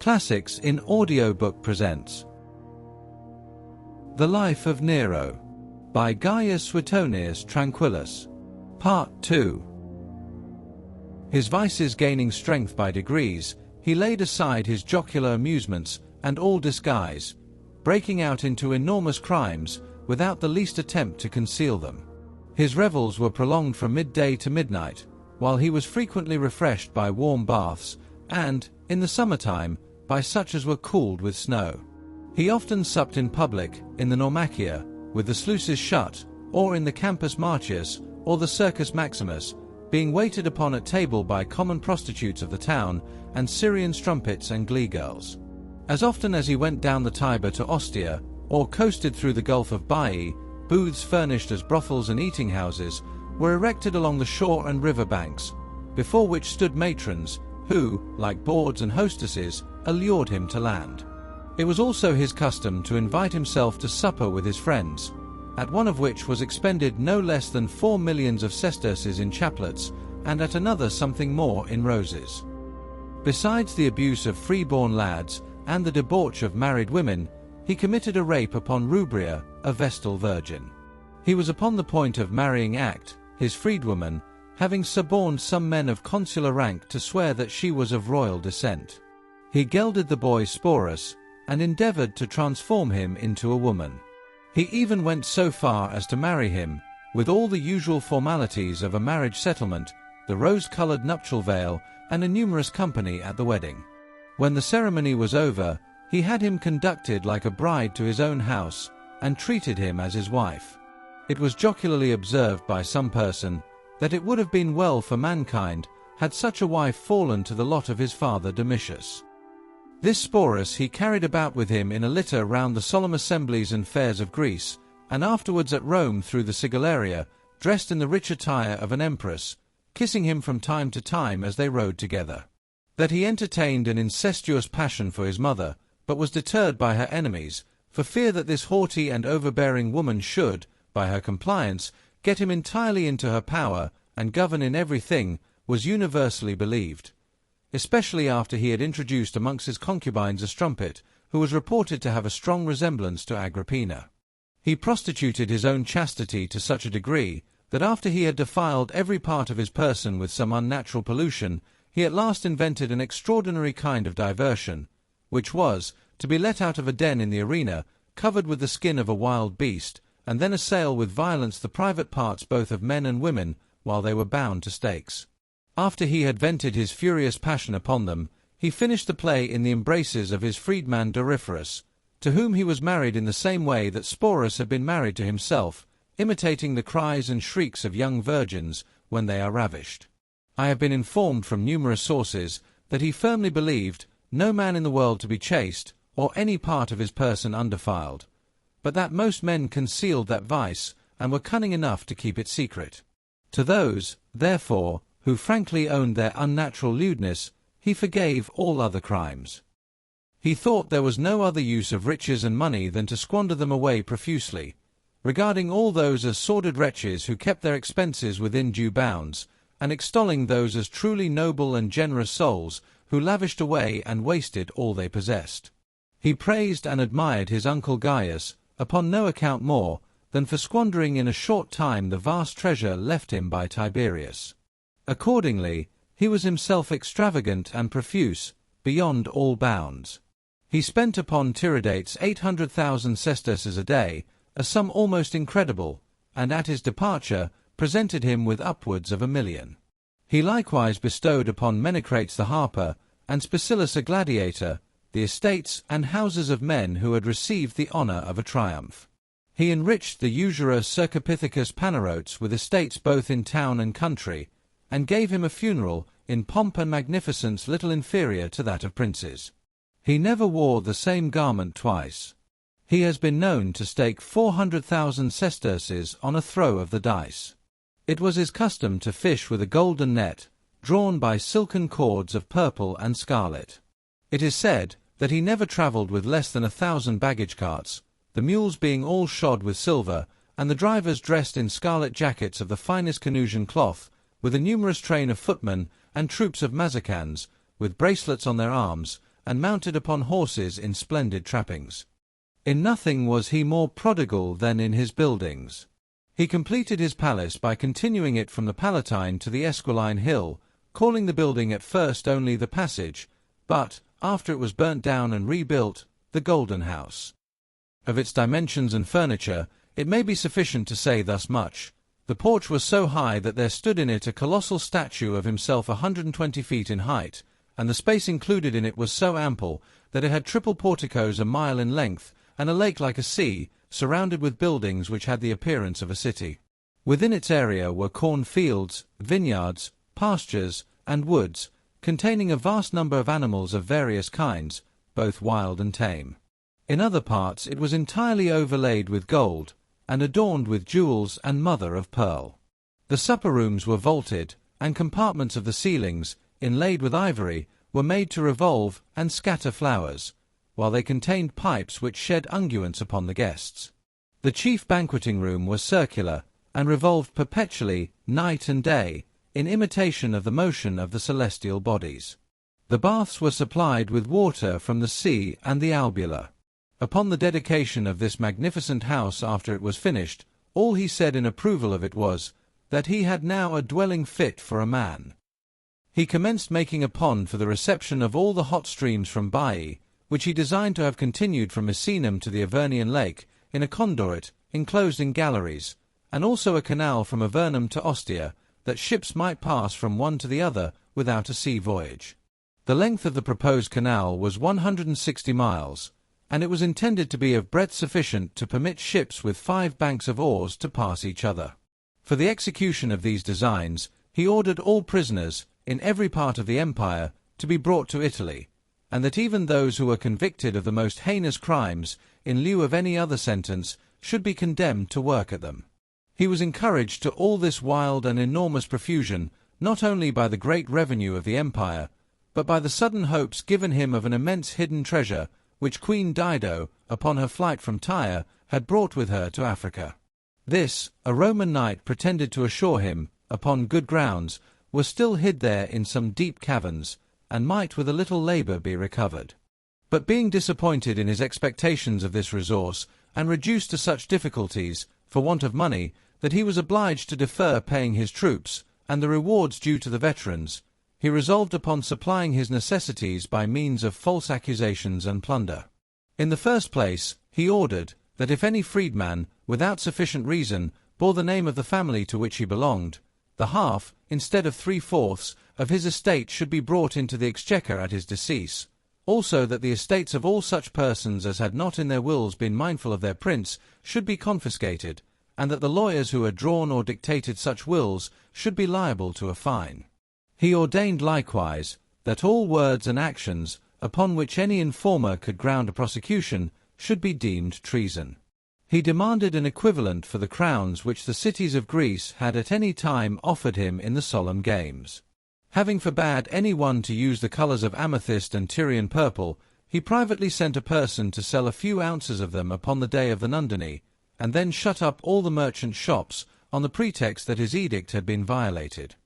Classics in Audiobook presents The Life of Nero by Gaius Suetonius Tranquillus, Part 2. His vices gaining strength by degrees, he laid aside his jocular amusements and all disguise, breaking out into enormous crimes without the least attempt to conceal them. His revels were prolonged from midday to midnight, while he was frequently refreshed by warm baths, and, in the summertime, by such as were cooled with snow. He often supped in public, in the Normachia, with the sluices shut, or in the Campus Martius, or the Circus Maximus, being waited upon at table by common prostitutes of the town, and Syrian strumpets and glee girls. As often as he went down the Tiber to Ostia, or coasted through the Gulf of Baiae, booths furnished as brothels and eating houses were erected along the shore and river banks, before which stood matrons, who, like bawds and hostesses, allured him to land. It was also his custom to invite himself to supper with his friends, at one of which was expended no less than 4 millions of sesterces in chaplets, and at another something more in roses. Besides the abuse of freeborn lads and the debauch of married women, he committed a rape upon Rubria, a Vestal virgin. He was upon the point of marrying Act, his freedwoman, having suborned some men of consular rank to swear that she was of royal descent. He gelded the boy Sporus, and endeavored to transform him into a woman. He even went so far as to marry him, with all the usual formalities of a marriage settlement, the rose-colored nuptial veil, and a numerous company at the wedding. When the ceremony was over, he had him conducted like a bride to his own house, and treated him as his wife. It was jocularly observed by some person that it would have been well for mankind had such a wife fallen to the lot of his father Domitius. This Sporus he carried about with him in a litter round the solemn assemblies and fairs of Greece, and afterwards at Rome through the Sigillaria, dressed in the rich attire of an empress, kissing him from time to time as they rode together. That he entertained an incestuous passion for his mother, but was deterred by her enemies, for fear that this haughty and overbearing woman should, by her compliance, get him entirely into her power, and govern in everything, was universally believed, especially after he had introduced amongst his concubines a strumpet, who was reported to have a strong resemblance to Agrippina. He prostituted his own chastity to such a degree, that after he had defiled every part of his person with some unnatural pollution, he at last invented an extraordinary kind of diversion, which was, to be let out of a den in the arena, covered with the skin of a wild beast, and then assail with violence the private parts both of men and women, while they were bound to stakes. After he had vented his furious passion upon them, he finished the play in the embraces of his freedman Doryphorus, to whom he was married in the same way that Sporus had been married to himself, imitating the cries and shrieks of young virgins when they are ravished. I have been informed from numerous sources that he firmly believed no man in the world to be chaste, or any part of his person undefiled, but that most men concealed that vice, and were cunning enough to keep it secret. To those, therefore, who frankly owned their unnatural lewdness, he forgave all other crimes. He thought there was no other use of riches and money than to squander them away profusely, regarding all those as sordid wretches who kept their expenses within due bounds, and extolling those as truly noble and generous souls who lavished away and wasted all they possessed. He praised and admired his uncle Gaius, upon no account more than for squandering in a short time the vast treasure left him by Tiberius. Accordingly, he was himself extravagant and profuse, beyond all bounds. He spent upon Tiridates 800,000 sesterces a day, a sum almost incredible, and at his departure presented him with upwards of 1,000,000. He likewise bestowed upon Menecrates the harper, and Specilus a gladiator, the estates and houses of men who had received the honour of a triumph. He enriched the usurer Cercopithecus Panarotes with estates both in town and country, and gave him a funeral in pomp and magnificence little inferior to that of princes. He never wore the same garment twice. He has been known to stake 400,000 sesterces on a throw of the dice. It was his custom to fish with a golden net, drawn by silken cords of purple and scarlet. It is said that he never travelled with less than 1,000 baggage carts, the mules being all shod with silver, and the drivers dressed in scarlet jackets of the finest Canusian cloth, with a numerous train of footmen and troops of Mazacans, with bracelets on their arms, and mounted upon horses in splendid trappings. In nothing was he more prodigal than in his buildings. He completed his palace by continuing it from the Palatine to the Esquiline Hill, calling the building at first only the Passage, but, after it was burnt down and rebuilt, the Golden House. Of its dimensions and furniture, it may be sufficient to say thus much. The porch was so high that there stood in it a colossal statue of himself 120 feet in height, and the space included in it was so ample that it had triple porticos a mile in length, and a lake like a sea, surrounded with buildings which had the appearance of a city. Within its area were corn fields, vineyards, pastures, and woods, containing a vast number of animals of various kinds, both wild and tame. In other parts it was entirely overlaid with gold, and adorned with jewels and mother of pearl. The supper rooms were vaulted, and compartments of the ceilings, inlaid with ivory, were made to revolve and scatter flowers, while they contained pipes which shed unguents upon the guests. The chief banqueting room was circular, and revolved perpetually, night and day, in imitation of the motion of the celestial bodies. The baths were supplied with water from the sea and the Albula. Upon the dedication of this magnificent house after it was finished, all he said in approval of it was, that he had now a dwelling fit for a man. He commenced making a pond for the reception of all the hot streams from Baiae, which he designed to have continued from Misenum to the Avernian lake, in a conduit enclosed in galleries, and also a canal from Avernum to Ostia, that ships might pass from one to the other without a sea voyage. The length of the proposed canal was 160 miles, and it was intended to be of breadth sufficient to permit ships with 5 banks of oars to pass each other. For the execution of these designs, he ordered all prisoners, in every part of the empire, to be brought to Italy, and that even those who were convicted of the most heinous crimes, in lieu of any other sentence, should be condemned to work at them. He was encouraged to all this wild and enormous profusion, not only by the great revenue of the empire, but by the sudden hopes given him of an immense hidden treasure, which Queen Dido, upon her flight from Tyre, had brought with her to Africa. This, a Roman knight pretended to assure him, upon good grounds, was still hid there in some deep caverns, and might with a little labour be recovered. But being disappointed in his expectations of this resource, and reduced to such difficulties, for want of money, that he was obliged to defer paying his troops, and the rewards due to the veterans, he resolved upon supplying his necessities by means of false accusations and plunder. In the first place, he ordered that if any freedman, without sufficient reason, bore the name of the family to which he belonged, the half, instead of 3/4, of his estate should be brought into the exchequer at his decease. Also that the estates of all such persons as had not in their wills been mindful of their prince should be confiscated, and that the lawyers who had drawn or dictated such wills should be liable to a fine. He ordained likewise that all words and actions, upon which any informer could ground a prosecution, should be deemed treason. He demanded an equivalent for the crowns which the cities of Greece had at any time offered him in the solemn games. Having forbade any one to use the colours of amethyst and Tyrian purple, he privately sent a person to sell a few ounces of them upon the day of the Nundini, and then shut up all the merchants' shops on the pretext that his edict had been violated.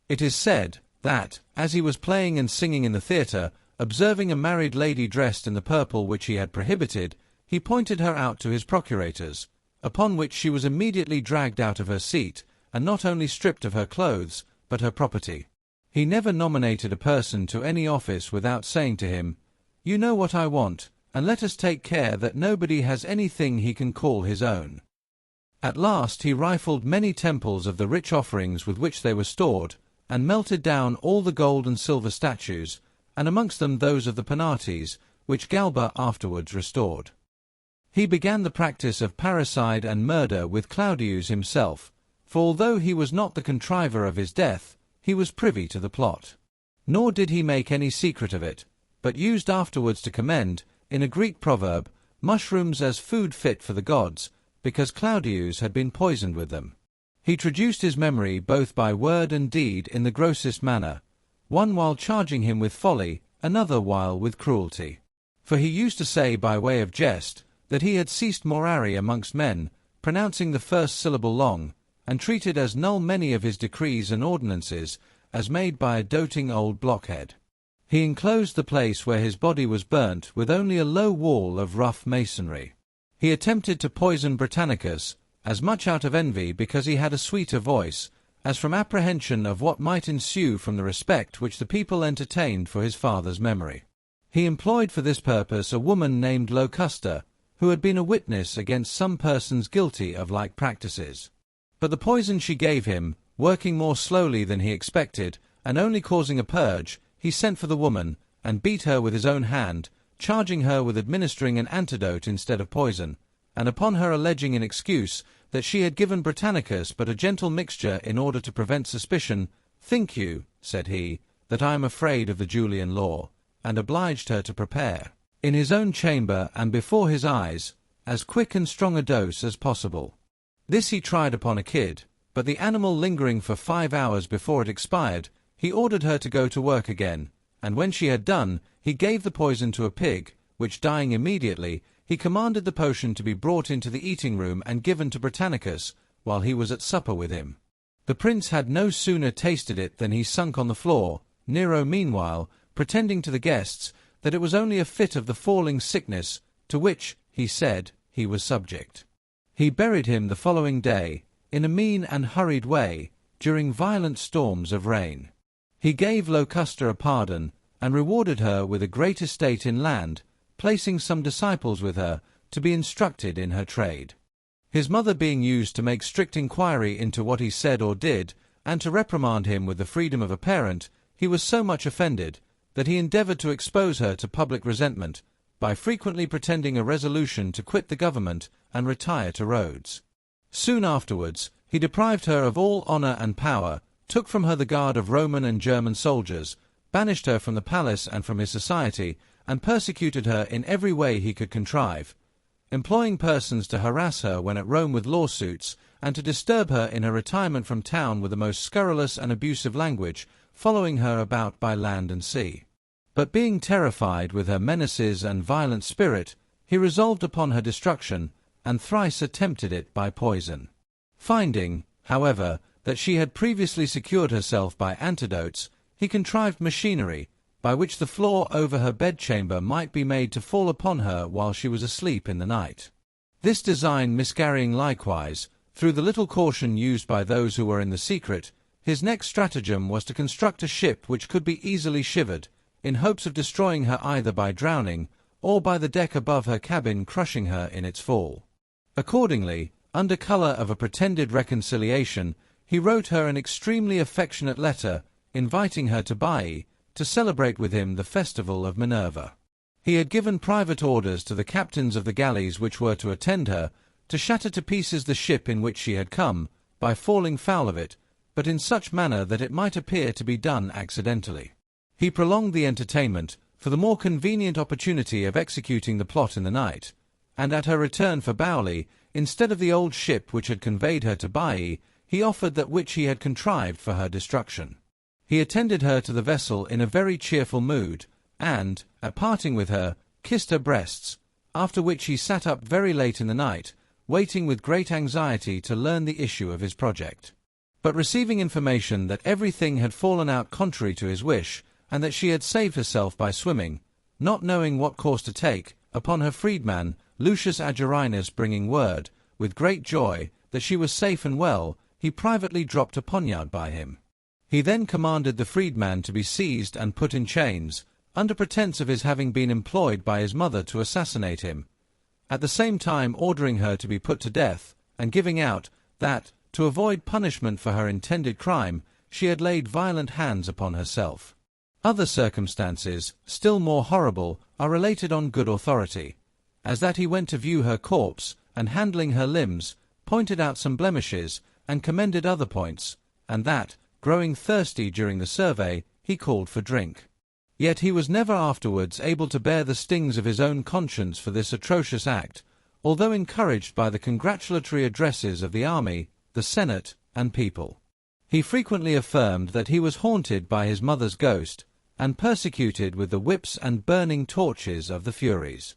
It is said that, as he was playing and singing in the theatre, observing a married lady dressed in the purple which he had prohibited, he pointed her out to his procurators, upon which she was immediately dragged out of her seat, and not only stripped of her clothes, but her property. He never nominated a person to any office without saying to him, "You know what I want, and let us take care that nobody has anything he can call his own." At last he rifled many temples of the rich offerings with which they were stored, and melted down all the gold and silver statues, and amongst them those of the Penates, which Galba afterwards restored. He began the practice of parricide and murder with Claudius himself, for although he was not the contriver of his death, he was privy to the plot. Nor did he make any secret of it, but used afterwards to commend, in a Greek proverb, mushrooms as food fit for the gods, because Claudius had been poisoned with them. He traduced his memory both by word and deed in the grossest manner, one while charging him with folly, another while with cruelty. For he used to say by way of jest that he had ceased morari amongst men, pronouncing the first syllable long, and treated as null many of his decrees and ordinances, as made by a doting old blockhead. He enclosed the place where his body was burnt with only a low wall of rough masonry. He attempted to poison Britannicus, as much out of envy because he had a sweeter voice, as from apprehension of what might ensue from the respect which the people entertained for his father's memory. He employed for this purpose a woman named Locusta, who had been a witness against some persons guilty of like practices. But the poison she gave him, working more slowly than he expected, and only causing a purge, he sent for the woman, and beat her with his own hand, charging her with administering an antidote instead of poison, and upon her alleging in excuse that she had given Britannicus but a gentle mixture in order to prevent suspicion, "Think you," said he, "that I am afraid of the Julian law?" and obliged her to prepare, in his own chamber and before his eyes, as quick and strong a dose as possible. This he tried upon a kid, but the animal lingering for 5 hours before it expired, he ordered her to go to work again, and when she had done, he gave the poison to a pig, which dying immediately, he commanded the potion to be brought into the eating-room and given to Britannicus, while he was at supper with him. The prince had no sooner tasted it than he sunk on the floor, Nero meanwhile pretending to the guests that it was only a fit of the falling sickness, to which, he said, he was subject. He buried him the following day, in a mean and hurried way, during violent storms of rain. He gave Locusta a pardon, and rewarded her with a great estate in land, placing some disciples with her, to be instructed in her trade. His mother being used to make strict inquiry into what he said or did, and to reprimand him with the freedom of a parent, he was so much offended, that he endeavoured to expose her to public resentment, by frequently pretending a resolution to quit the government and retire to Rhodes. Soon afterwards, he deprived her of all honour and power, took from her the guard of Roman and German soldiers, banished her from the palace and from his society, and persecuted her in every way he could contrive, employing persons to harass her when at Rome with lawsuits, and to disturb her in her retirement from town with the most scurrilous and abusive language, following her about by land and sea. But being terrified with her menaces and violent spirit, he resolved upon her destruction, and thrice attempted it by poison. Finding, however, that she had previously secured herself by antidotes, he contrived machinery, by which the floor over her bedchamber might be made to fall upon her while she was asleep in the night. This design miscarrying likewise, through the little caution used by those who were in the secret, his next stratagem was to construct a ship which could be easily shivered, in hopes of destroying her either by drowning, or by the deck above her cabin crushing her in its fall. Accordingly, under colour of a pretended reconciliation, he wrote her an extremely affectionate letter, inviting her to Baiae, to celebrate with him the festival of Minerva. He had given private orders to the captains of the galleys which were to attend her, to shatter to pieces the ship in which she had come, by falling foul of it, but in such manner that it might appear to be done accidentally. He prolonged the entertainment, for the more convenient opportunity of executing the plot in the night, and at her return for Baiae, instead of the old ship which had conveyed her to Baiae, he offered that which he had contrived for her destruction. He attended her to the vessel in a very cheerful mood, and, at parting with her, kissed her breasts, after which he sat up very late in the night, waiting with great anxiety to learn the issue of his project. But receiving information that everything had fallen out contrary to his wish, and that she had saved herself by swimming, not knowing what course to take, upon her freedman, Lucius Agerinus bringing word, with great joy, that she was safe and well, he privately dropped a poniard by him. He then commanded the freedman to be seized and put in chains, under pretence of his having been employed by his mother to assassinate him, at the same time ordering her to be put to death, and giving out, that, to avoid punishment for her intended crime, she had laid violent hands upon herself. Other circumstances, still more horrible, are related on good authority, as that he went to view her corpse, and handling her limbs, pointed out some blemishes, and commended other points, and that, growing thirsty during the survey, he called for drink. Yet he was never afterwards able to bear the stings of his own conscience for this atrocious act, although encouraged by the congratulatory addresses of the army, the Senate, and people. He frequently affirmed that he was haunted by his mother's ghost, and persecuted with the whips and burning torches of the Furies.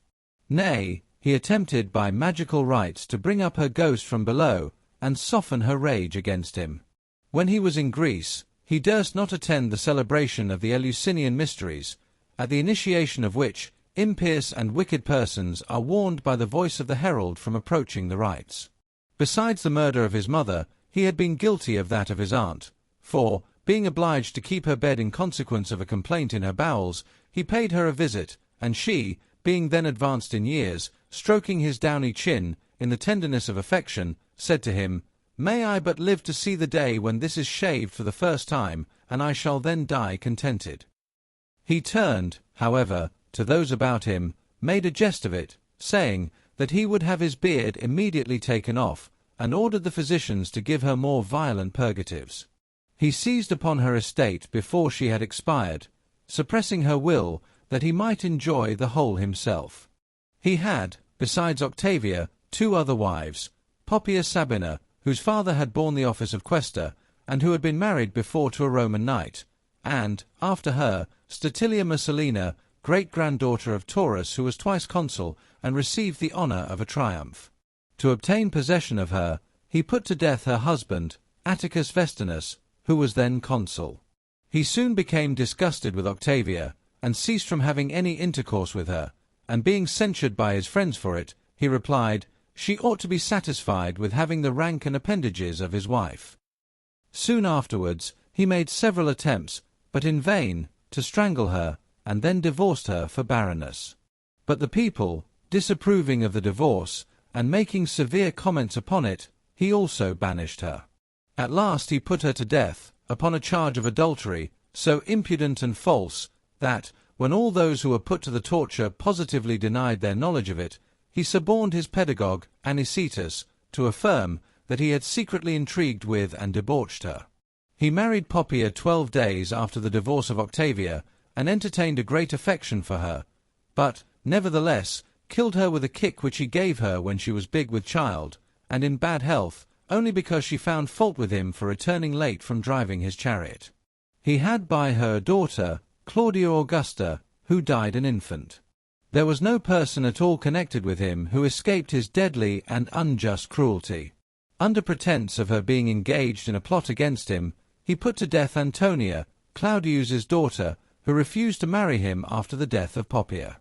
Nay, he attempted by magical rites to bring up her ghost from below, and soften her rage against him. When he was in Greece, he durst not attend the celebration of the Eleusinian mysteries, at the initiation of which impious and wicked persons are warned by the voice of the herald from approaching the rites. Besides the murder of his mother, he had been guilty of that of his aunt, for, being obliged to keep her bed in consequence of a complaint in her bowels, he paid her a visit, and she, being then advanced in years, stroking his downy chin, in the tenderness of affection, said to him, "May I but live to see the day when this is shaved for the first time, and I shall then die contented." He turned, however, to those about him, made a jest of it, saying that he would have his beard immediately taken off, and ordered the physicians to give her more violent purgatives. He seized upon her estate before she had expired, suppressing her will, that he might enjoy the whole himself. He had, besides Octavia, 2 other wives, Poppaea Sabina, whose father had borne the office of quaestor, and who had been married before to a Roman knight, and, after her, Statilia Messalina, great-granddaughter of Taurus, who was twice consul, and received the honour of a triumph. To obtain possession of her, he put to death her husband, Atticus Vestinus, who was then consul. He soon became disgusted with Octavia, and ceased from having any intercourse with her, and being censured by his friends for it, he replied, "She ought to be satisfied with having the rank and appendages of his wife." Soon afterwards, he made several attempts, but in vain, to strangle her, and then divorced her for barrenness. But the people, disapproving of the divorce, and making severe comments upon it, he also banished her. At last he put her to death, upon a charge of adultery, so impudent and false, that, when all those who were put to the torture positively denied their knowledge of it, he suborned his pedagogue, Anicetus, to affirm that he had secretly intrigued with and debauched her. He married Poppaea 12 days after the divorce of Octavia, and entertained a great affection for her, but, nevertheless, killed her with a kick which he gave her when she was big with child, and in bad health, only because she found fault with him for returning late from driving his chariot. He had by her a daughter, Claudia Augusta, who died an infant. There was no person at all connected with him who escaped his deadly and unjust cruelty. Under pretence of her being engaged in a plot against him, he put to death Antonia, Claudius's daughter, who refused to marry him after the death of Poppaea.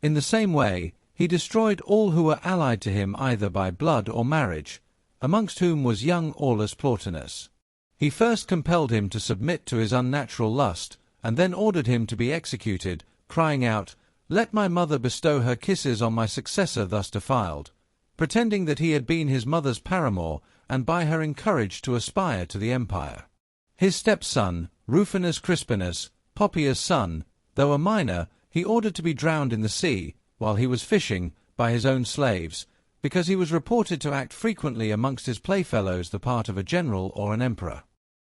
In the same way, he destroyed all who were allied to him either by blood or marriage, amongst whom was young Aulus Plautinus. He first compelled him to submit to his unnatural lust, and then ordered him to be executed, crying out, "Let my mother bestow her kisses on my successor thus defiled," pretending that he had been his mother's paramour, and by her encouraged to aspire to the empire. His stepson, Rufinus Crispinus, Poppaea's son, though a minor, he ordered to be drowned in the sea, while he was fishing, by his own slaves, because he was reported to act frequently amongst his playfellows the part of a general or an emperor.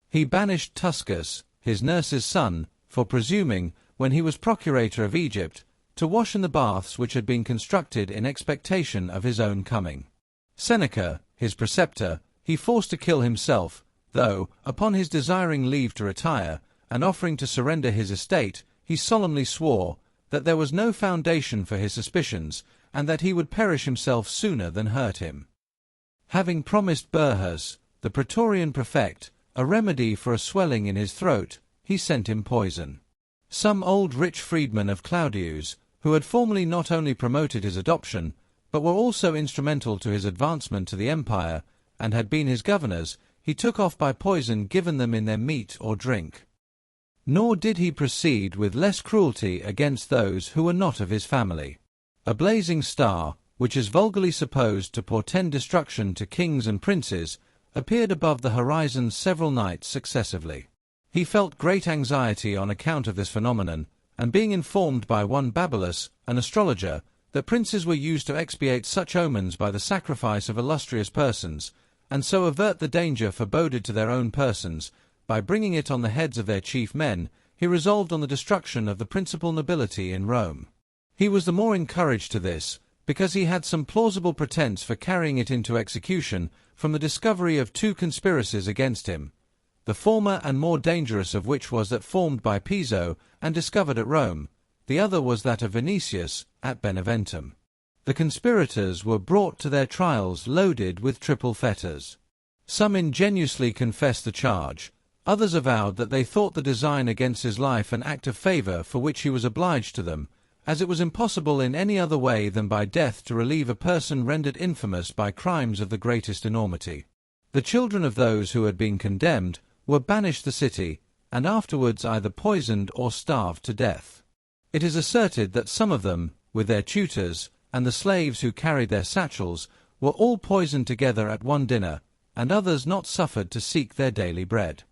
He banished Tuscus, his nurse's son, for presuming, when he was procurator of Egypt, to wash in the baths which had been constructed in expectation of his own coming. Seneca, his preceptor, he forced to kill himself, though, upon his desiring leave to retire, and offering to surrender his estate, he solemnly swore that there was no foundation for his suspicions, and that he would perish himself sooner than hurt him. Having promised Burrhus, the Praetorian prefect, a remedy for a swelling in his throat, he sent him poison. Some old rich freedmen of Claudius, who had formerly not only promoted his adoption, but were also instrumental to his advancement to the empire, and had been his governors, he took off by poison given them in their meat or drink. Nor did he proceed with less cruelty against those who were not of his family. A blazing star, which is vulgarly supposed to portend destruction to kings and princes, appeared above the horizon several nights successively. He felt great anxiety on account of this phenomenon, and being informed by one Babylas, an astrologer, that princes were used to expiate such omens by the sacrifice of illustrious persons, and so avert the danger foreboded to their own persons, by bringing it on the heads of their chief men, he resolved on the destruction of the principal nobility in Rome. He was the more encouraged to this, because he had some plausible pretence for carrying it into execution from the discovery of 2 conspiracies against him, the former and more dangerous of which was that formed by Piso and discovered at Rome, the other was that of Vinicius at Beneventum. The conspirators were brought to their trials loaded with triple fetters. Some ingenuously confessed the charge, Others avowed that they thought the design against his life an act of favor for which he was obliged to them, as it was impossible in any other way than by death to relieve a person rendered infamous by crimes of the greatest enormity. The children of those who had been condemned were banished the city, and afterwards either poisoned or starved to death. It is asserted that some of them, with their tutors, and the slaves who carried their satchels, were all poisoned together at one dinner, and others not suffered to seek their daily bread.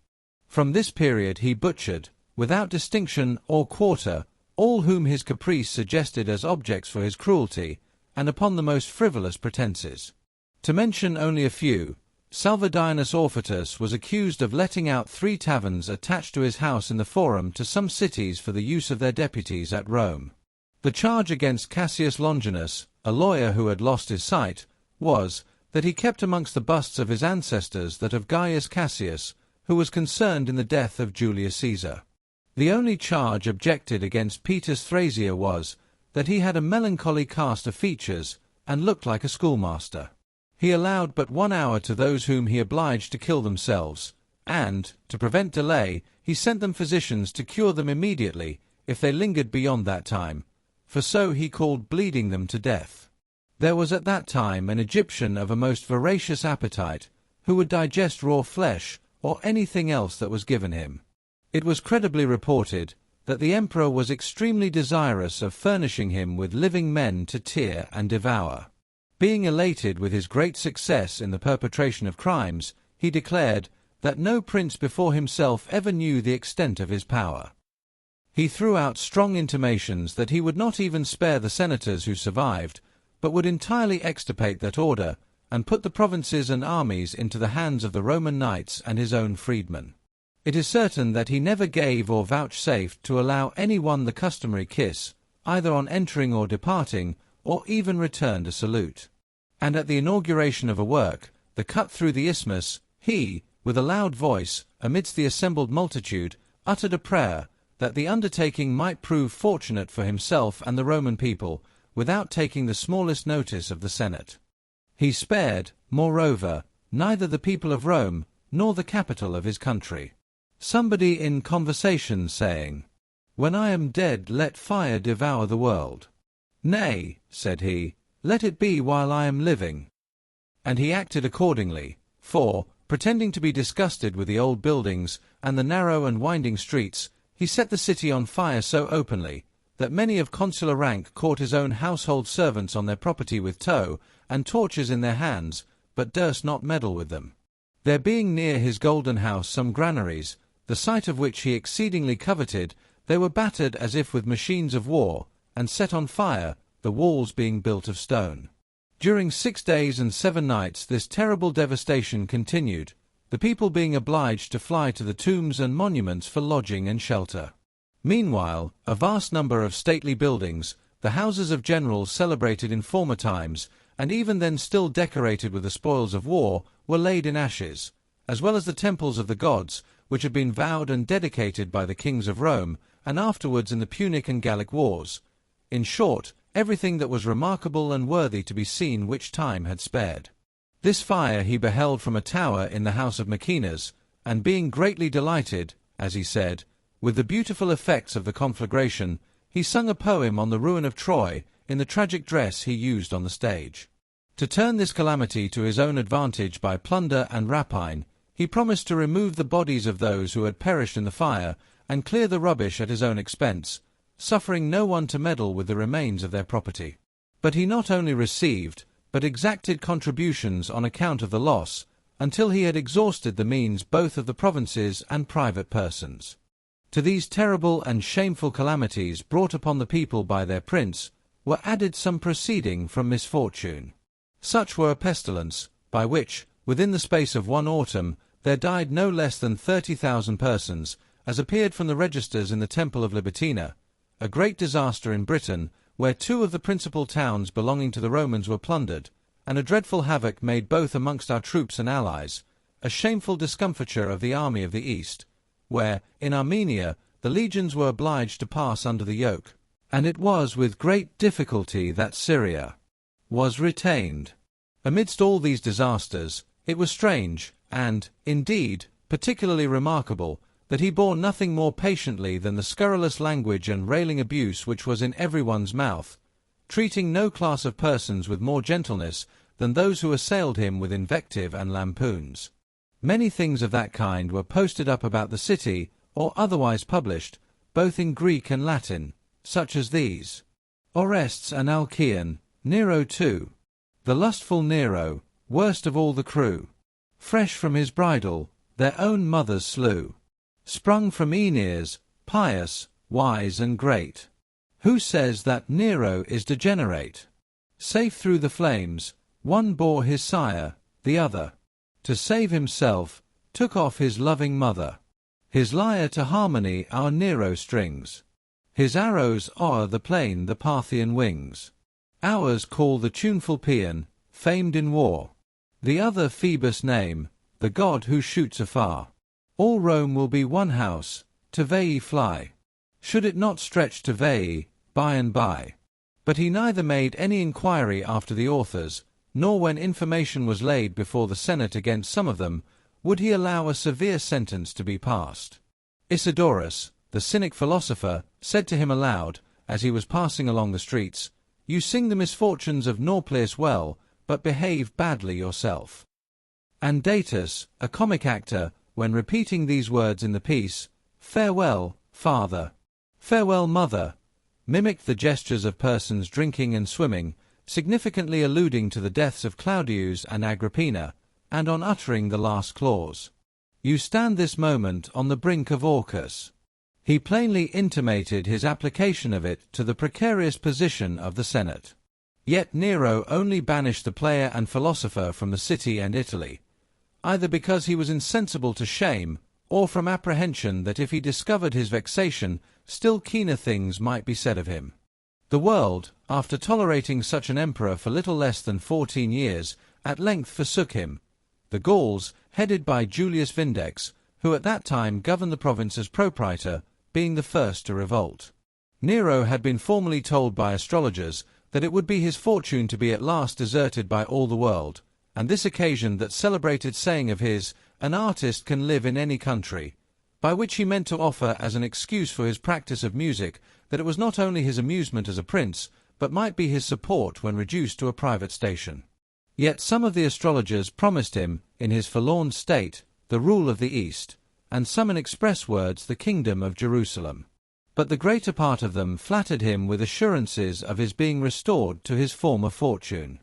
From this period he butchered, without distinction or quarter, all whom his caprice suggested as objects for his cruelty, and upon the most frivolous pretenses. To mention only a few, Salvadinus Orfitus was accused of letting out 3 taverns attached to his house in the Forum to some cities for the use of their deputies at Rome. The charge against Cassius Longinus, a lawyer who had lost his sight, was that he kept amongst the busts of his ancestors that of Gaius Cassius, who was concerned in the death of Julius Caesar. The only charge objected against Petrus Thrasea was that he had a melancholy cast of features and looked like a schoolmaster. He allowed but 1 hour to those whom he obliged to kill themselves, and, to prevent delay, he sent them physicians to cure them immediately if they lingered beyond that time, for so he called bleeding them to death. There was at that time an Egyptian of a most voracious appetite, who would digest raw flesh or anything else that was given him. It was credibly reported that the emperor was extremely desirous of furnishing him with living men to tear and devour. Being elated with his great success in the perpetration of crimes, he declared that no prince before himself ever knew the extent of his power. He threw out strong intimations that he would not even spare the senators who survived, but would entirely extirpate that order, and put the provinces and armies into the hands of the Roman knights and his own freedmen. It is certain that he never gave or vouchsafed to allow any one the customary kiss, either on entering or departing, or even returned a salute. And at the inauguration of a work, the cut through the isthmus, he, with a loud voice, amidst the assembled multitude, uttered a prayer that the undertaking might prove fortunate for himself and the Roman people, without taking the smallest notice of the Senate. He spared, moreover, neither the people of Rome nor the capital of his country. Somebody in conversation saying, "When I am dead, let fire devour the world." "Nay," said he, "let it be while I am living." And he acted accordingly, for, pretending to be disgusted with the old buildings and the narrow and winding streets, he set the city on fire so openly, that many of consular rank caught his own household servants on their property with tow, and torches in their hands, but durst not meddle with them. There being near his golden house some granaries, the sight of which he exceedingly coveted, they were battered as if with machines of war, and set on fire, the walls being built of stone. During 6 days and 7 nights this terrible devastation continued, the people being obliged to fly to the tombs and monuments for lodging and shelter. Meanwhile, a vast number of stately buildings, the houses of generals celebrated in former times, and even then still decorated with the spoils of war, were laid in ashes, as well as the temples of the gods, which had been vowed and dedicated by the kings of Rome, and afterwards in the Punic and Gallic wars. In short, everything that was remarkable and worthy to be seen which time had spared. This fire he beheld from a tower in the house of Maecenas, and being greatly delighted, as he said, with the beautiful effects of the conflagration, he sung a poem on the ruin of Troy in the tragic dress he used on the stage. To turn this calamity to his own advantage by plunder and rapine, he promised to remove the bodies of those who had perished in the fire, and clear the rubbish at his own expense, suffering no one to meddle with the remains of their property. But he not only received, but exacted contributions on account of the loss, until he had exhausted the means both of the provinces and private persons. To these terrible and shameful calamities brought upon the people by their prince were added some proceeding from misfortune. Such were a pestilence, by which, within the space of 1 autumn, there died no less than 30,000 persons, as appeared from the registers in the Temple of Libitina, a great disaster in Britain, where 2 of the principal towns belonging to the Romans were plundered, and a dreadful havoc made both amongst our troops and allies, a shameful discomfiture of the army of the East, where, in Armenia, the legions were obliged to pass under the yoke, and it was with great difficulty that Syria was retained. Amidst all these disasters, it was strange, and, indeed, particularly remarkable, that he bore nothing more patiently than the scurrilous language and railing abuse which was in everyone's mouth, treating no class of persons with more gentleness than those who assailed him with invective and lampoons. Many things of that kind were posted up about the city, or otherwise published, both in Greek and Latin, such as these: Orestes and Alcaean, Nero too, the lustful Nero, worst of all the crew, fresh from his bridal, their own mothers slew, sprung from Aeneas, pious, wise and great. Who says that Nero is degenerate? Safe through the flames, one bore his sire, the other, to save himself, took off his loving mother. His lyre to harmony our Nero strings, his arrows o'er the plain the Parthian wings. Ours call the tuneful paean, famed in war, the other Phoebus name, the god who shoots afar. All Rome will be one house, to Veii fly. Should it not stretch to Veii, by and by? But he neither made any inquiry after the authors, nor when information was laid before the Senate against some of them, would he allow a severe sentence to be passed. Isidorus, the cynic philosopher, said to him aloud, as he was passing along the streets, "You sing the misfortunes of Nauplius well, but behave badly yourself." And Datus, a comic actor, when repeating these words in the piece, "Farewell, father, farewell, mother," mimicked the gestures of persons drinking and swimming, significantly alluding to the deaths of Claudius and Agrippina, and on uttering the last clause, "You stand this moment on the brink of Orcus," he plainly intimated his application of it to the precarious position of the Senate. Yet Nero only banished the player and philosopher from the city and Italy, either because he was insensible to shame, or from apprehension that if he discovered his vexation, still keener things might be said of him. The world, after tolerating such an emperor for little less than 14 years, at length forsook him. The Gauls, headed by Julius Vindex, who at that time governed the province as propraetor, being the first to revolt. Nero had been formerly told by astrologers that it would be his fortune to be at last deserted by all the world, and this occasioned that celebrated saying of his, "An artist can live in any country," by which he meant to offer as an excuse for his practice of music that it was not only his amusement as a prince, but might be his support when reduced to a private station. Yet some of the astrologers promised him, in his forlorn state, the rule of the East, and some in express words the kingdom of Jerusalem. But the greater part of them flattered him with assurances of his being restored to his former fortune.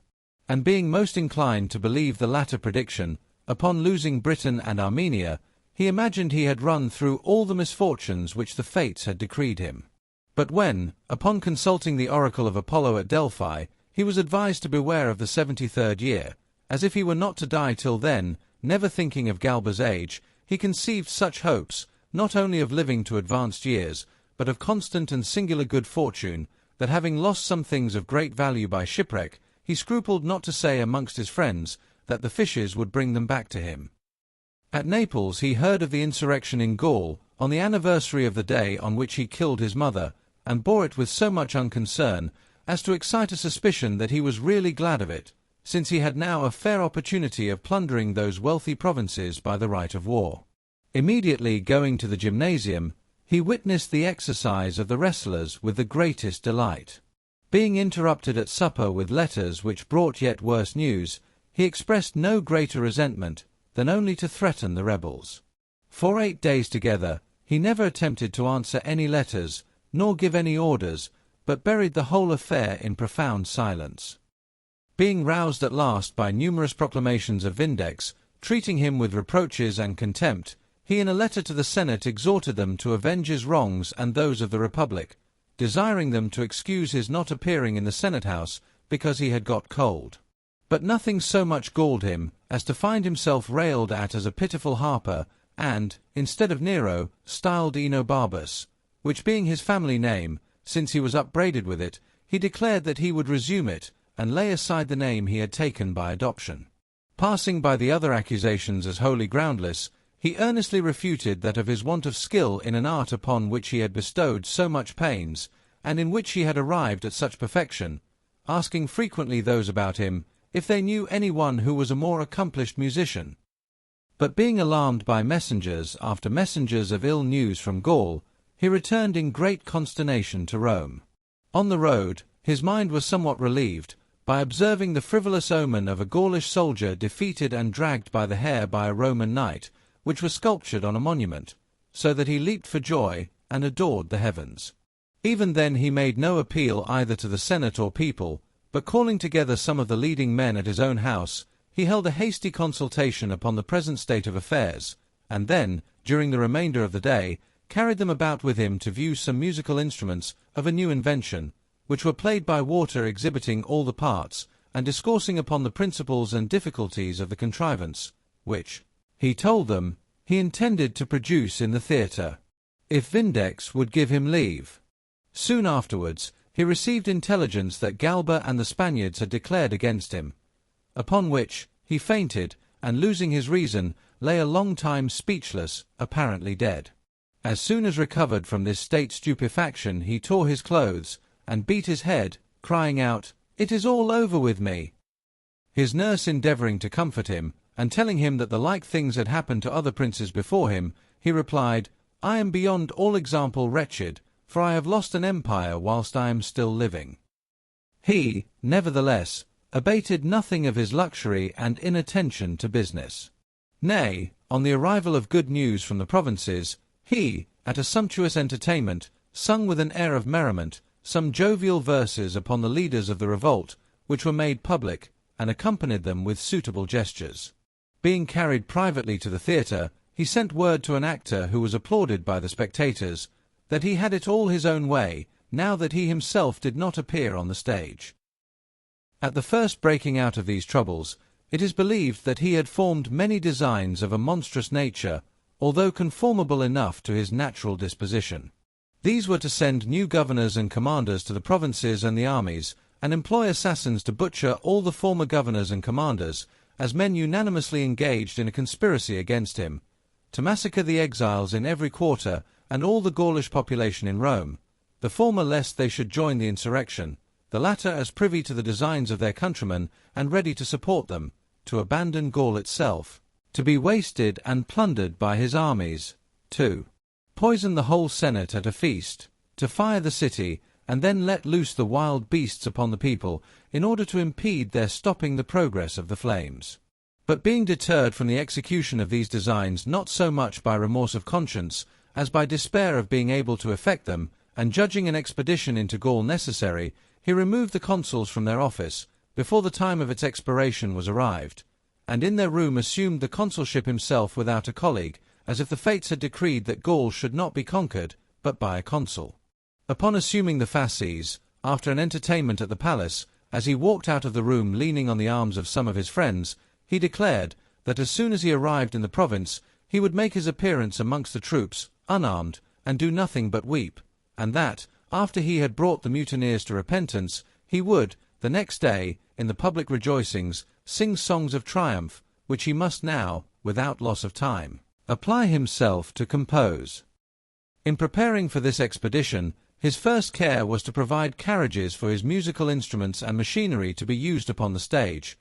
And being most inclined to believe the latter prediction, upon losing Britain and Armenia, he imagined he had run through all the misfortunes which the fates had decreed him. But when, upon consulting the oracle of Apollo at Delphi, he was advised to beware of the 73rd year, as if he were not to die till then, never thinking of Galba's age, he conceived such hopes, not only of living to advanced years, but of constant and singular good fortune, that having lost some things of great value by shipwreck, he scrupled not to say amongst his friends that the fishes would bring them back to him. At Naples he heard of the insurrection in Gaul, on the anniversary of the day on which he killed his mother, and bore it with so much unconcern, as to excite a suspicion that he was really glad of it, since he had now a fair opportunity of plundering those wealthy provinces by the right of war. Immediately going to the gymnasium, he witnessed the exercise of the wrestlers with the greatest delight. Being interrupted at supper with letters which brought yet worse news, he expressed no greater resentment than only to threaten the rebels. For 8 days together he never attempted to answer any letters, nor give any orders, but buried the whole affair in profound silence. Being roused at last by numerous proclamations of Vindex, treating him with reproaches and contempt, he in a letter to the Senate exhorted them to avenge his wrongs and those of the Republic, desiring them to excuse his not appearing in the Senate House because he had got cold. But nothing so much galled him as to find himself railed at as a pitiful harper, and, instead of Nero, styled Enobarbus, which being his family name, since he was upbraided with it, he declared that he would resume it, and lay aside the name he had taken by adoption. Passing by the other accusations as wholly groundless, he earnestly refuted that of his want of skill in an art upon which he had bestowed so much pains, and in which he had arrived at such perfection, asking frequently those about him if they knew any one who was a more accomplished musician. But being alarmed by messengers after messengers of ill news from Gaul, he returned in great consternation to Rome. On the road, his mind was somewhat relieved by observing the frivolous omen of a Gaulish soldier defeated and dragged by the hair by a Roman knight, which was sculptured on a monument, so that he leaped for joy and adored the heavens. Even then he made no appeal either to the Senate or people, but calling together some of the leading men at his own house, he held a hasty consultation upon the present state of affairs, and then, during the remainder of the day, carried them about with him to view some musical instruments of a new invention, which were played by water, exhibiting all the parts, and discoursing upon the principles and difficulties of the contrivance, which, he told them, he intended to produce in the theatre, if Vindex would give him leave. Soon afterwards, he received intelligence that Galba and the Spaniards had declared against him, upon which he fainted, and losing his reason, lay a long time speechless, apparently dead. As soon as recovered from this state stupefaction, he tore his clothes, and beat his head, crying out, "It is all over with me!" His nurse endeavouring to comfort him, and telling him that the like things had happened to other princes before him, he replied, "I am beyond all example wretched, for I have lost an empire whilst I am still living." He, nevertheless, abated nothing of his luxury and inattention to business. Nay, on the arrival of good news from the provinces, he, at a sumptuous entertainment, sung with an air of merriment some jovial verses upon the leaders of the revolt, which were made public, and accompanied them with suitable gestures. Being carried privately to the theatre, he sent word to an actor who was applauded by the spectators, that he had it all his own way, now that he himself did not appear on the stage. At the first breaking out of these troubles, it is believed that he had formed many designs of a monstrous nature, although conformable enough to his natural disposition. These were to send new governors and commanders to the provinces and the armies, and employ assassins to butcher all the former governors and commanders, as men unanimously engaged in a conspiracy against him, to massacre the exiles in every quarter and all the Gaulish population in Rome, the former lest they should join the insurrection, the latter as privy to the designs of their countrymen and ready to support them, to abandon Gaul itself, to be wasted and plundered by his armies, to poison the whole Senate at a feast, to fire the city, and then let loose the wild beasts upon the people, in order to impede their stopping the progress of the flames. But being deterred from the execution of these designs not so much by remorse of conscience, as by despair of being able to effect them, and judging an expedition into Gaul necessary, he removed the consuls from their office, before the time of its expiration was arrived, and in their room assumed the consulship himself without a colleague, as if the fates had decreed that Gaul should not be conquered, but by a consul. Upon assuming the fasces, after an entertainment at the palace, as he walked out of the room leaning on the arms of some of his friends, he declared that as soon as he arrived in the province, he would make his appearance amongst the troops, unarmed, and do nothing but weep, and that, after he had brought the mutineers to repentance, he would, the next day, in the public rejoicings, sing songs of triumph, which he must now, without loss of time, apply himself to compose. In preparing for this expedition, his first care was to provide carriages for his musical instruments and machinery to be used upon the stage,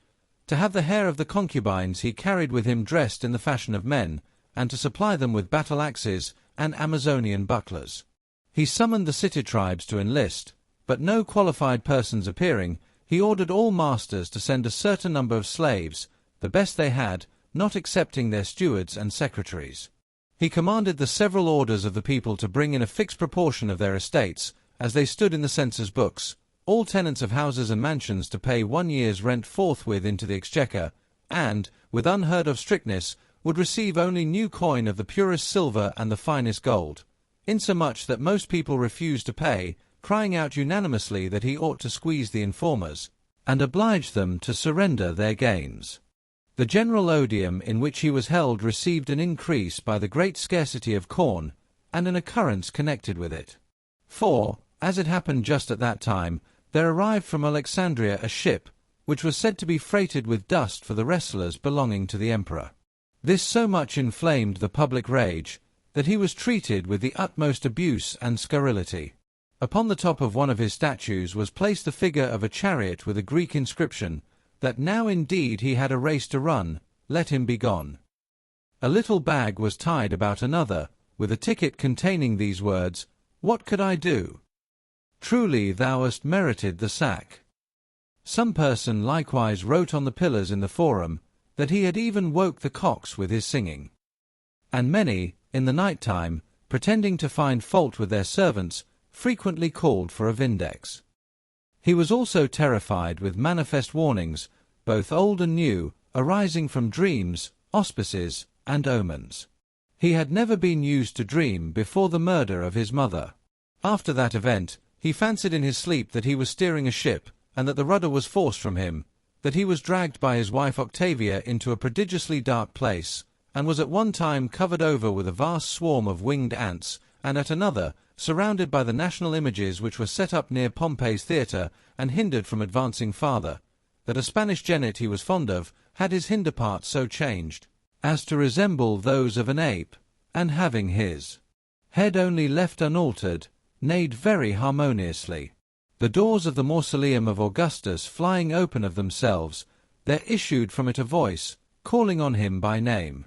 to have the hair of the concubines he carried with him dressed in the fashion of men, and to supply them with battle-axes and Amazonian bucklers. He summoned the city tribes to enlist, but no qualified persons appearing, he ordered all masters to send a certain number of slaves, the best they had, not excepting their stewards and secretaries. He commanded the several orders of the people to bring in a fixed proportion of their estates, as they stood in the census books, all tenants of houses and mansions to pay 1 year's rent forthwith into the exchequer, and, with unheard-of strictness, would receive only new coin of the purest silver and the finest gold, insomuch that most people refused to pay, crying out unanimously that he ought to squeeze the informers, and oblige them to surrender their gains. The general odium in which he was held received an increase by the great scarcity of corn, and an occurrence connected with it. For, as it happened just at that time, there arrived from Alexandria a ship, which was said to be freighted with dust for the wrestlers belonging to the emperor. This so much inflamed the public rage, that he was treated with the utmost abuse and scurrility. Upon the top of one of his statues was placed the figure of a chariot with a Greek inscription, that now indeed he had a race to run, let him be gone. A little bag was tied about another, with a ticket containing these words, "What could I do? Truly thou hast merited the sack." Some person likewise wrote on the pillars in the forum, that he had even woke the cocks with his singing. And many, in the night time, pretending to find fault with their servants, frequently called for a vindex. He was also terrified with manifest warnings, both old and new, arising from dreams, auspices, and omens. He had never been used to dream before the murder of his mother. After that event, he fancied in his sleep that he was steering a ship, and that the rudder was forced from him, that he was dragged by his wife Octavia into a prodigiously dark place, and was at one time covered over with a vast swarm of winged ants, and at another, surrounded by the national images which were set up near Pompey's theatre, and hindered from advancing farther, that a Spanish jennet he was fond of had his hinder parts so changed as to resemble those of an ape, and having his head only left unaltered, neighed very harmoniously. The doors of the mausoleum of Augustus flying open of themselves, there issued from it a voice, calling on him by name.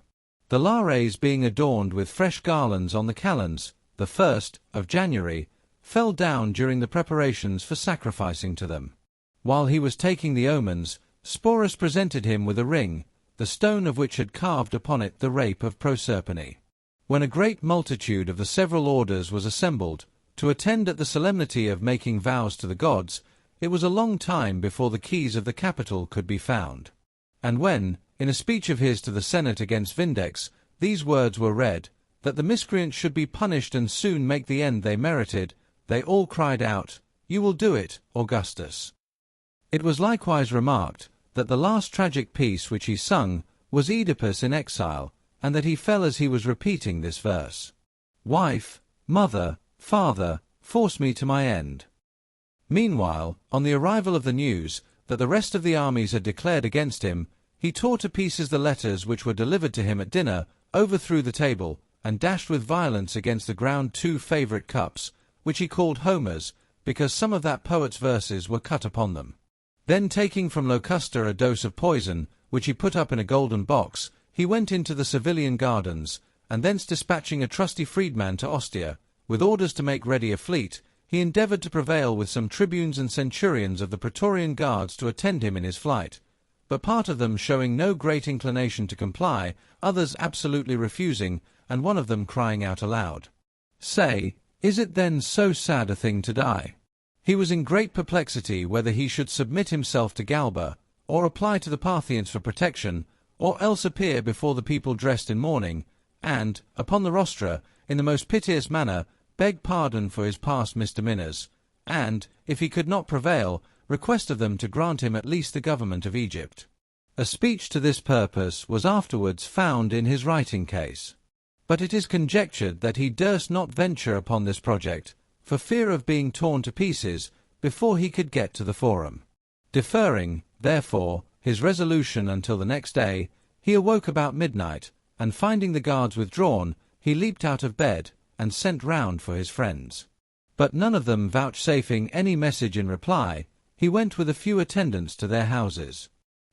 The lares being adorned with fresh garlands on the calends, the 1st of January, fell down during the preparations for sacrificing to them. While he was taking the omens, Sporus presented him with a ring, the stone of which had carved upon it the rape of Proserpine. When a great multitude of the several orders was assembled, to attend at the solemnity of making vows to the gods, it was a long time before the keys of the Capitol could be found. And when, in a speech of his to the Senate against Vindex, these words were read, that the miscreants should be punished and soon make the end they merited, they all cried out, "You will do it, Augustus." It was likewise remarked, that the last tragic piece which he sung was Oedipus in exile, and that he fell as he was repeating this verse. "Wife, mother, father, force me to my end." Meanwhile, on the arrival of the news that the rest of the armies had declared against him, he tore to pieces the letters which were delivered to him at dinner, overthrew the table, and dashed with violence against the ground 2 favourite cups, which he called Homer's, because some of that poet's verses were cut upon them. Then taking from Locusta a dose of poison, which he put up in a golden box, he went into the Servilian gardens, and thence dispatching a trusty freedman to Ostia, with orders to make ready a fleet, he endeavoured to prevail with some tribunes and centurions of the Praetorian guards to attend him in his flight, but part of them showing no great inclination to comply, others absolutely refusing, and one of them crying out aloud, "Say, is it then so sad a thing to die?" He was in great perplexity whether he should submit himself to Galba, or apply to the Parthians for protection, or else appear before the people dressed in mourning, and, upon the rostra, in the most piteous manner, beg pardon for his past misdemeanours, and, if he could not prevail, request of them to grant him at least the government of Egypt. A speech to this purpose was afterwards found in his writing case. But it is conjectured that he durst not venture upon this project, for fear of being torn to pieces before he could get to the forum. Deferring, therefore, his resolution until the next day, he awoke about midnight, and finding the guards withdrawn, he leaped out of bed, and sent round for his friends. But none of them vouchsafing any message in reply, he went with a few attendants to their houses.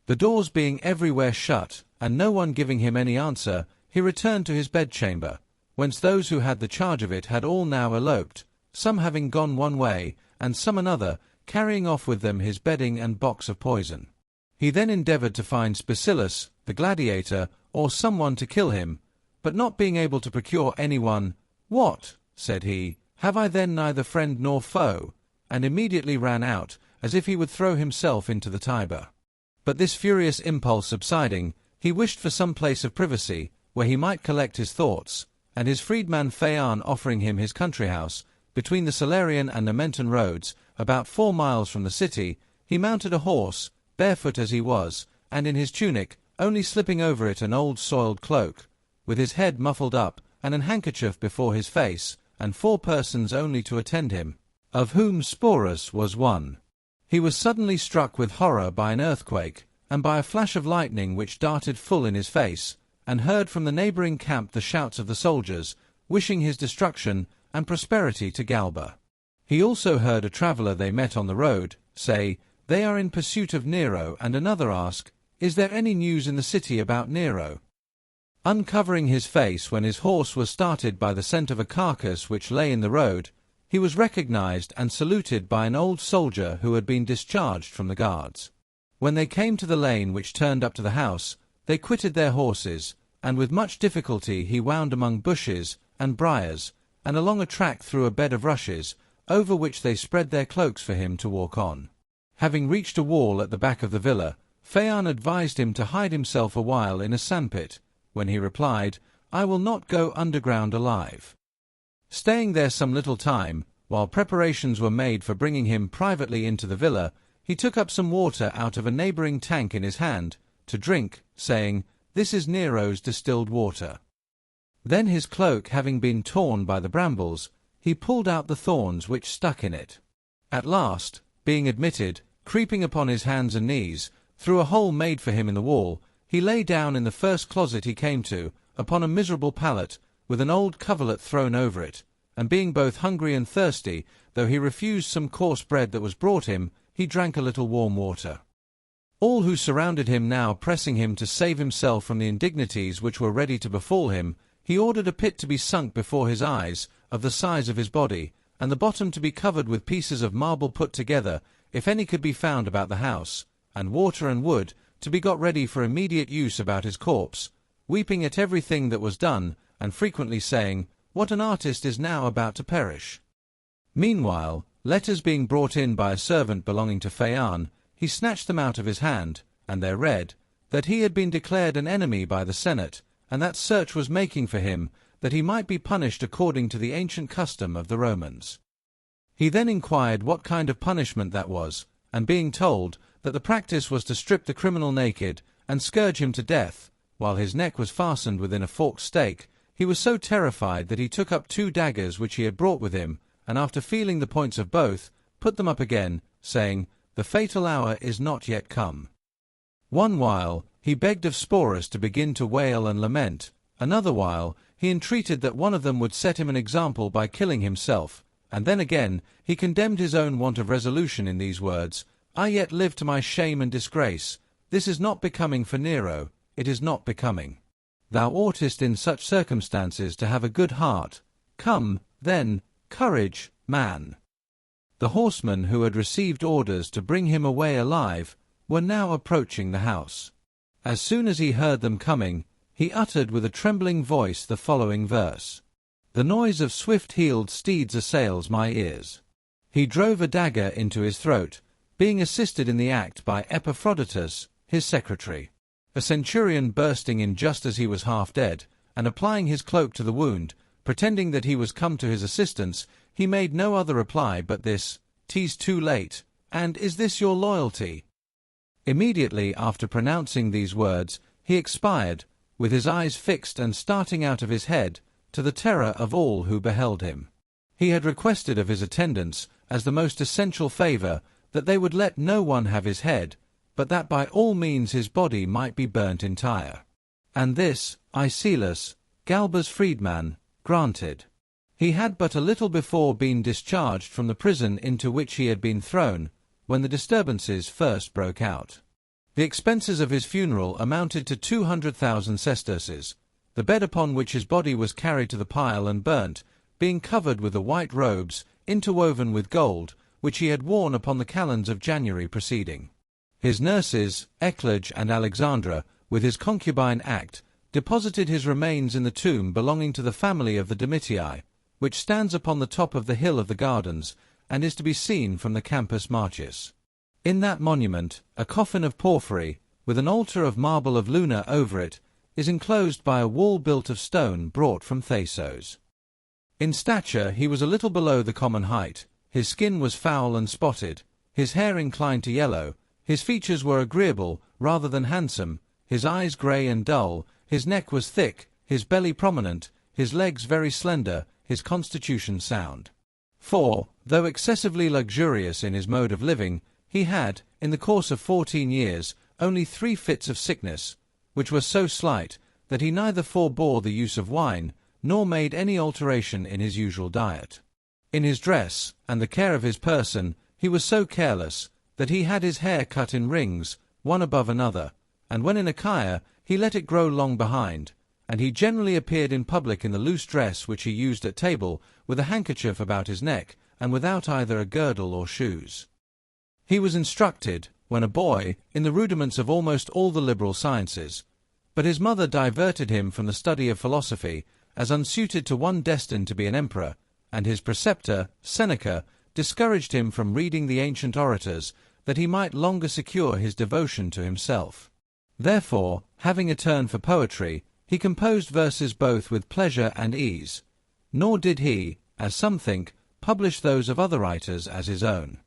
The doors being everywhere shut, and no one giving him any answer, he returned to his bedchamber, whence those who had the charge of it had all now eloped, some having gone one way, and some another, carrying off with them his bedding and box of poison. He then endeavoured to find Spicillus, the gladiator, or some one to kill him, but not being able to procure any one, "What," said he, "have I then neither friend nor foe?" and immediately ran out, as if he would throw himself into the Tiber. But this furious impulse subsiding, he wished for some place of privacy, where he might collect his thoughts, and his freedman Phaon offering him his country house, between the Salarian and Nomentan roads, about 4 miles from the city, he mounted a horse, barefoot as he was, and in his tunic, only slipping over it an old soiled cloak, with his head muffled up, and an handkerchief before his face, and 4 persons only to attend him, of whom Sporus was one. He was suddenly struck with horror by an earthquake, and by a flash of lightning which darted full in his face, and heard from the neighbouring camp the shouts of the soldiers, wishing his destruction and prosperity to Galba. He also heard a traveller they met on the road say, "They are in pursuit of Nero," and another ask, "Is there any news in the city about Nero?" Uncovering his face when his horse was started by the scent of a carcass which lay in the road, he was recognized and saluted by an old soldier who had been discharged from the guards. When they came to the lane which turned up to the house, they quitted their horses, and with much difficulty he wound among bushes and briars, and along a track through a bed of rushes, over which they spread their cloaks for him to walk on. Having reached a wall at the back of the villa, Phaon advised him to hide himself a while in a sandpit, when he replied, "I will not go underground alive." Staying there some little time, while preparations were made for bringing him privately into the villa, he took up some water out of a neighboring tank in his hand, to drink, saying, "This is Nero's distilled water." Then his cloak having been torn by the brambles, he pulled out the thorns which stuck in it. At last, being admitted, creeping upon his hands and knees, through a hole made for him in the wall, he lay down in the first closet he came to, upon a miserable pallet, with an old coverlet thrown over it, and being both hungry and thirsty, though he refused some coarse bread that was brought him, he drank a little warm water. All who surrounded him now pressing him to save himself from the indignities which were ready to befall him, he ordered a pit to be sunk before his eyes, of the size of his body, and the bottom to be covered with pieces of marble put together, if any could be found about the house, and water and wood, to be got ready for immediate use about his corpse, weeping at everything that was done, and frequently saying, "What an artist is now about to perish." Meanwhile, letters being brought in by a servant belonging to Phaon, he snatched them out of his hand, and there read, that he had been declared an enemy by the Senate, and that search was making for him, that he might be punished according to the ancient custom of the Romans. He then inquired what kind of punishment that was, and being told that the practice was to strip the criminal naked, and scourge him to death, while his neck was fastened within a forked stake, he was so terrified that he took up 2 daggers which he had brought with him, and after feeling the points of both, put them up again, saying, "The fatal hour is not yet come." One while he begged of Sporus to begin to wail and lament, another while he entreated that one of them would set him an example by killing himself, and then again he condemned his own want of resolution in these words, "I yet live to my shame and disgrace. This is not becoming for Nero, it is not becoming. Thou oughtest in such circumstances to have a good heart. Come, then, courage, man." The horsemen who had received orders to bring him away alive were now approaching the house. As soon as he heard them coming, he uttered with a trembling voice the following verse: "The noise of swift-heeled steeds assails my ears." He drove a dagger into his throat, being assisted in the act by Epaphroditus, his secretary. A centurion bursting in just as he was half dead, and applying his cloak to the wound, pretending that he was come to his assistance, he made no other reply but this, "'Tis too late, and is this your loyalty?" Immediately after pronouncing these words, he expired, with his eyes fixed and starting out of his head, to the terror of all who beheld him. He had requested of his attendants, as the most essential favour, that they would let no one have his head, but that by all means his body might be burnt entire. And this, Icelus, Galba's freedman, granted. He had but a little before been discharged from the prison into which he had been thrown, when the disturbances first broke out. The expenses of his funeral amounted to 200,000 sesterces, the bed upon which his body was carried to the pile and burnt, being covered with the white robes, interwoven with gold, which he had worn upon the calends of January preceding. His nurses, Ecloge and Alexandra, with his concubine Act, deposited his remains in the tomb belonging to the family of the Domitii, which stands upon the top of the hill of the gardens, and is to be seen from the Campus Martius. In that monument, a coffin of porphyry, with an altar of marble of Luna over it, is enclosed by a wall built of stone brought from Thasos. In stature he was a little below the common height, his skin was foul and spotted, his hair inclined to yellow, his features were agreeable rather than handsome, his eyes grey and dull, his neck was thick, his belly prominent, his legs very slender, his constitution sound. For, though excessively luxurious in his mode of living, he had, in the course of 14 years, only 3 fits of sickness, which were so slight that he neither forbore the use of wine, nor made any alteration in his usual diet. In his dress, and the care of his person, he was so careless, that he had his hair cut in rings, one above another, and when in Achaia, he let it grow long behind, and he generally appeared in public in the loose dress which he used at table, with a handkerchief about his neck, and without either a girdle or shoes. He was instructed, when a boy, in the rudiments of almost all the liberal sciences, but his mother diverted him from the study of philosophy, as unsuited to one destined to be an emperor, and his preceptor, Seneca, discouraged him from reading the ancient orators, that he might longer secure his devotion to himself. Therefore, having a turn for poetry, he composed verses both with pleasure and ease, nor did he, as some think, publish those of other writers as his own.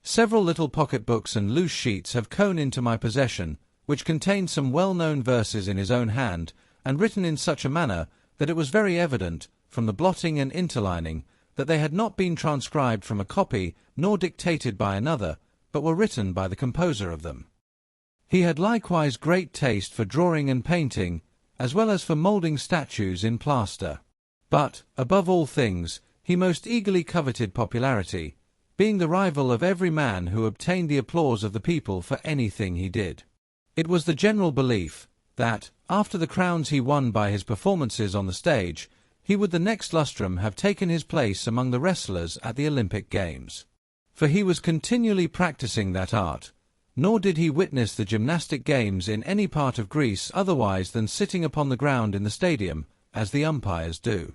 Several little pocket-books and loose sheets have come into my possession, which contain some well-known verses in his own hand, and written in such a manner that it was very evident, from the blotting and interlining, that they had not been transcribed from a copy, nor dictated by another, but were written by the composer of them. He had likewise great taste for drawing and painting, as well as for moulding statues in plaster. But, above all things, he most eagerly coveted popularity, being the rival of every man who obtained the applause of the people for anything he did. It was the general belief that, after the crowns he won by his performances on the stage, he would the next lustrum have taken his place among the wrestlers at the Olympic Games. For he was continually practising that art, nor did he witness the gymnastic games in any part of Greece otherwise than sitting upon the ground in the stadium, as the umpires do.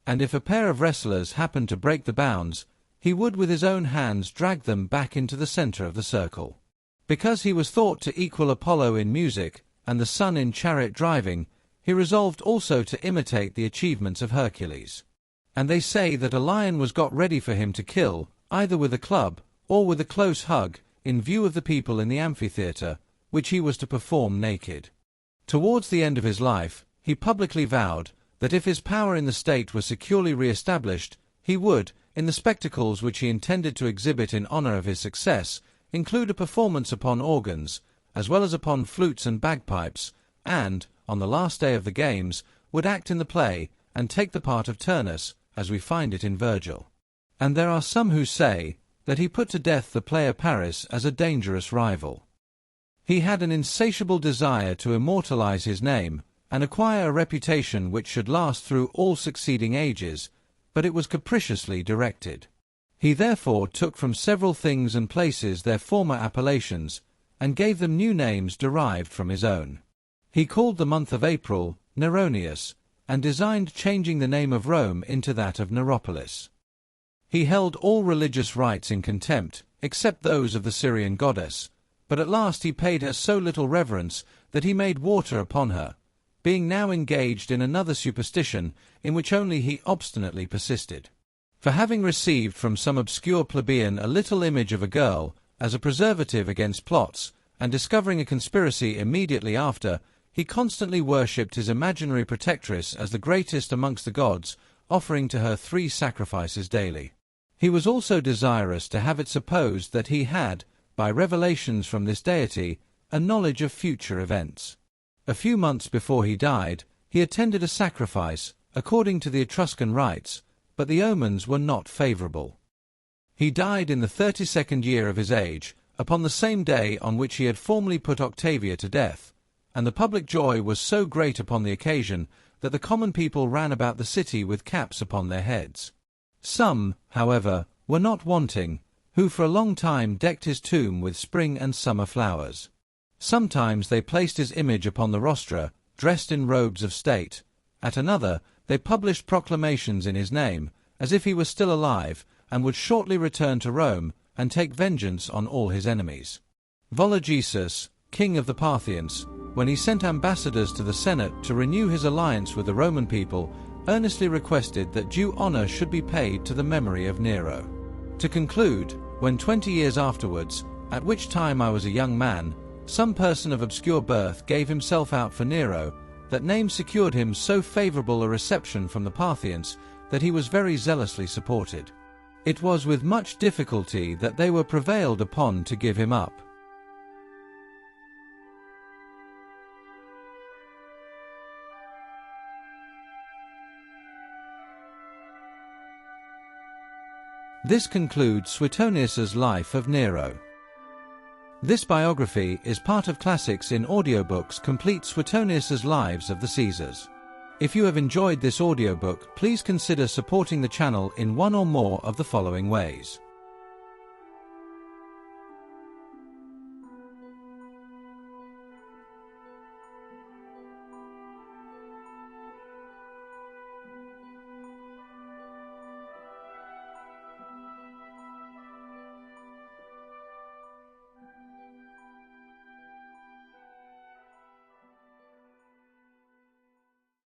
And if a pair of wrestlers happened to break the bounds, he would with his own hands drag them back into the centre of the circle. Because he was thought to equal Apollo in music, and the sun in chariot driving, he resolved also to imitate the achievements of Hercules. And they say that a lion was got ready for him to kill, either with a club, or with a close hug, in view of the people in the amphitheatre, which he was to perform naked. Towards the end of his life, he publicly vowed, that if his power in the state were securely re-established, he would, in the spectacles which he intended to exhibit in honour of his success, include a performance upon organs, as well as upon flutes and bagpipes, and, on the last day of the games, would act in the play, and take the part of Turnus, as we find it in Virgil. And there are some who say, that he put to death the player Paris as a dangerous rival. He had an insatiable desire to immortalize his name, and acquire a reputation which should last through all succeeding ages, but it was capriciously directed. He therefore took from several things and places their former appellations, and gave them new names derived from his own. He called the month of April Neronius, and designed changing the name of Rome into that of Neropolis. He held all religious rites in contempt, except those of the Syrian goddess, but at last he paid her so little reverence that he made water upon her, being now engaged in another superstition, in which only he obstinately persisted. For having received from some obscure plebeian a little image of a girl, as a preservative against plots, and discovering a conspiracy immediately after, he constantly worshipped his imaginary protectress as the greatest amongst the gods, offering to her 3 sacrifices daily. He was also desirous to have it supposed that he had, by revelations from this deity, a knowledge of future events. A few months before he died, he attended a sacrifice, according to the Etruscan rites, but the omens were not favourable. He died in the 32nd year of his age, upon the same day on which he had formerly put Octavia to death, and the public joy was so great upon the occasion that the common people ran about the city with caps upon their heads. Some, however, were not wanting, who for a long time decked his tomb with spring and summer flowers. Sometimes they placed his image upon the rostra, dressed in robes of state. At another, they published proclamations in his name, as if he were still alive, and would shortly return to Rome, and take vengeance on all his enemies. Vologesus, king of the Parthians, when he sent ambassadors to the Senate to renew his alliance with the Roman people, earnestly requested that due honour should be paid to the memory of Nero. To conclude, when 20 years afterwards, at which time I was a young man, some person of obscure birth gave himself out for Nero, that name secured him so favourable a reception from the Parthians that he was very zealously supported. It was with much difficulty that they were prevailed upon to give him up. This concludes Suetonius's life of Nero. This biography is part of Classics in Audiobooks complete Suetonius's Lives of the Caesars. If you have enjoyed this audiobook, please consider supporting the channel in one or more of the following ways.